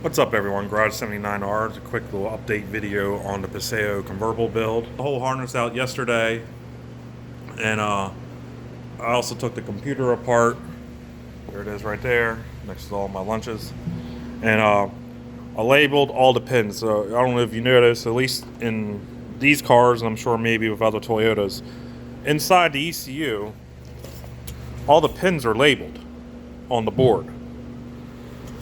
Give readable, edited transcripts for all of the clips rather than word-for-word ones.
What's up everyone, Garage 79R. It's a quick little update video on the Paseo convertible build. The whole harness out yesterday, and I also took the computer apart. There it is right there, next to all my lunches. And I labeled all the pins. So I don't know if you noticed, at least in these cars, and I'm sure maybe with other Toyotas, inside the ECU, all the pins are labeled on the board.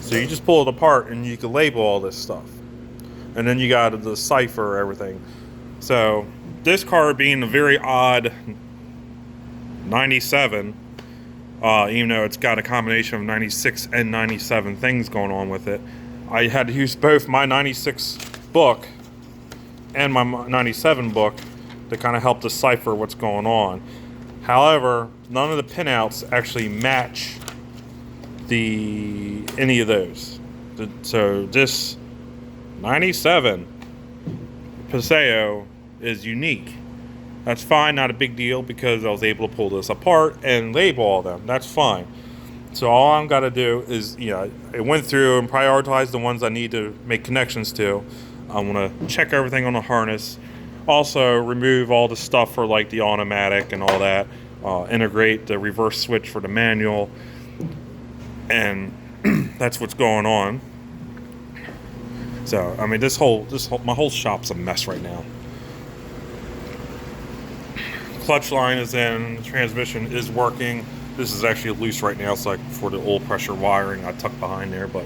So you just pull it apart and you can label all this stuff. And then you got to decipher everything. So this car being a very odd 97, even though it's got a combination of 96 and 97 things going on with it, I had to use both my 96 book and my 97 book to kind of help decipher what's going on. However, none of the pinouts actually match any of those. So this 97 Paseo is unique. That's fine, not a big deal, because I was able to pull this apart and label all of them. That's fine. So all I'm got to do is, I went through and prioritized the ones I need to make connections to. I'm going to check everything on the harness. Also remove all the stuff for like the automatic and all that. Integrate the reverse switch for the manual. And that's what's going on. So, I mean, my whole shop's a mess right now. Clutch line is in, the transmission is working. This is actually loose right now, so for the oil pressure wiring I tucked behind there, but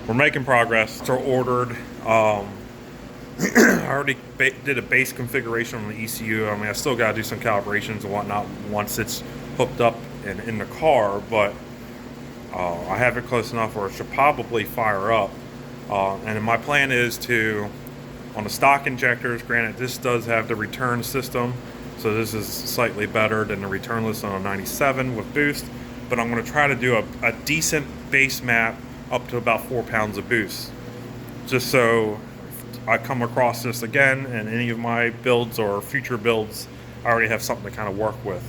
we're making progress. It's ordered. I already did a base configuration on the ECU. I mean, I still got to do some calibrations and whatnot once it's hooked up and in the car, but I have it close enough where it should probably fire up. And my plan is to, on the stock injectors, granted this does have the return system, so this is slightly better than the returnless on a 97 with boost, but I'm going to try to do a decent base map up to about 4 pounds of boost. Just so if I come across this again in any of my builds or future builds, I already have something to kind of work with.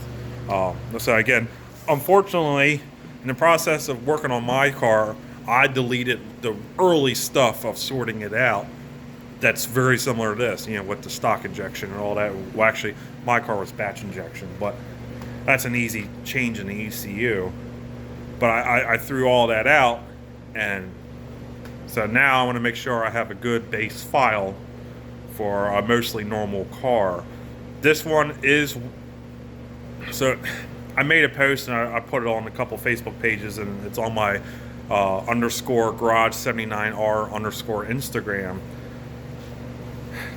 So again, unfortunately, in the process of working on my car, I deleted the early stuff of sorting it out. That's very similar to this, with the stock injection and all that. Well, actually, my car was batch injection, but that's an easy change in the ECU. But I threw all that out, and so now I want to make sure I have a good base file for a mostly normal car. This one is, so I made a post and I put it on a couple Facebook pages, and it's on my underscore garage 79R underscore Instagram.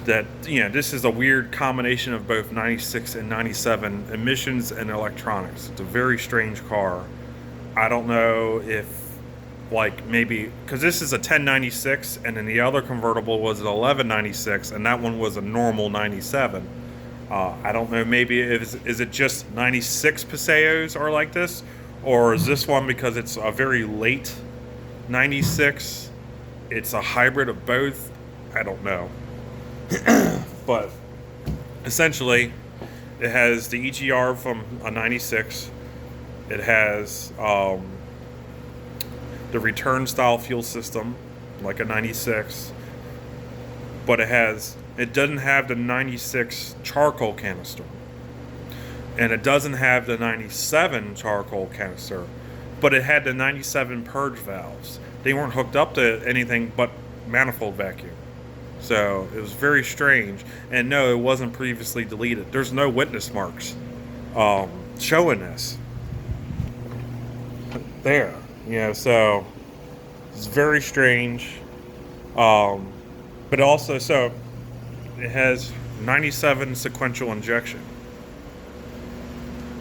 That this is a weird combination of both 96 and 97 emissions and electronics. It's a very strange car. I don't know if maybe because this is a 1096 and then the other convertible was an 1196 and that one was a normal 97. I don't know, maybe is it just 96 Paseos are like this, or is this one because it's a very late 96, it's a hybrid of both? I don't know. But essentially it has the EGR from a 96. It has the return style fuel system like a 96, but it doesn't have the 96 charcoal canister, and it doesn't have the 97 charcoal canister, but it had the 97 purge valves. They weren't hooked up to anything but manifold vacuum, so it was very strange. And no, it wasn't previously deleted. There's no witness marks showing this there, so it's very strange. But also, so it has 97 sequential injection.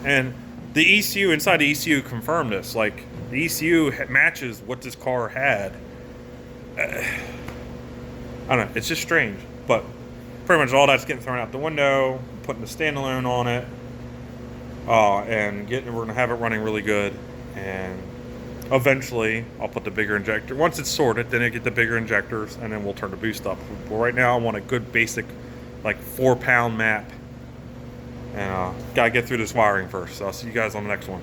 And the ECU, inside the ECU confirmed this. Like, the ECU matches what this car had. I don't know, it's just strange. But pretty much all that's getting thrown out the window, putting the standalone on it, and we're going to have it running really good. And eventually, I'll put the bigger injector. Once it's sorted, then I get the bigger injectors, and then we'll turn the boost up. But right now, I want a good basic, 4 pound map. And gotta get through this wiring first. So I'll see you guys on the next one.